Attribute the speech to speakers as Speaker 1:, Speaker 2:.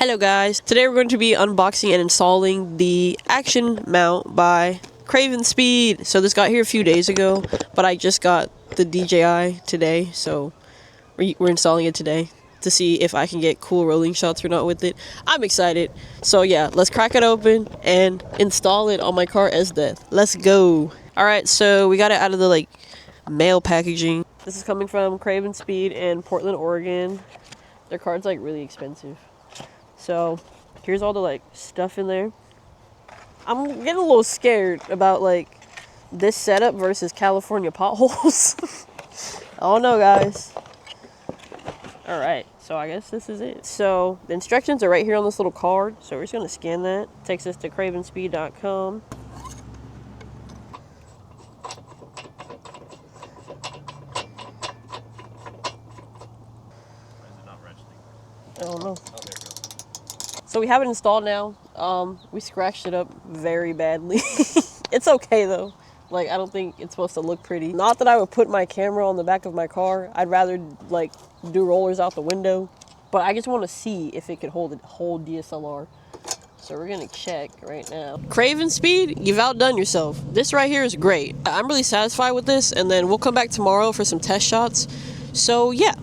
Speaker 1: Hello guys, today we're going to be unboxing and installing the action mount by CravenSpeed. So this got here a few days ago, but I just got the DJI today, so we're installing it today to see if I can get cool rolling shots or not with it. I'm excited. So yeah, let's crack it open and install it on my car as death. Let's go. Alright, so we got it out of the mail packaging. This is coming from CravenSpeed in Portland, Oregon. Their card's really expensive. So here's all the stuff in there. I'm getting a little scared about this setup versus California potholes. I don't know, guys. All right, so I guess this is it. So the instructions are right here on this little card. So we're just gonna scan that. Takes us to CravenSpeed.com. I don't know. Oh, there it goes. So we have it installed now. We scratched it up very badly. It's okay though. I don't think it's supposed to look pretty. Not that I would put my camera on the back of my car. I'd rather do rollers out the window. But I just want to see if it could hold DSLR. So we're gonna check right now. CravenSpeed, you've outdone yourself. This right here is great. I'm really satisfied with this, and then we'll come back tomorrow for some test shots. So yeah.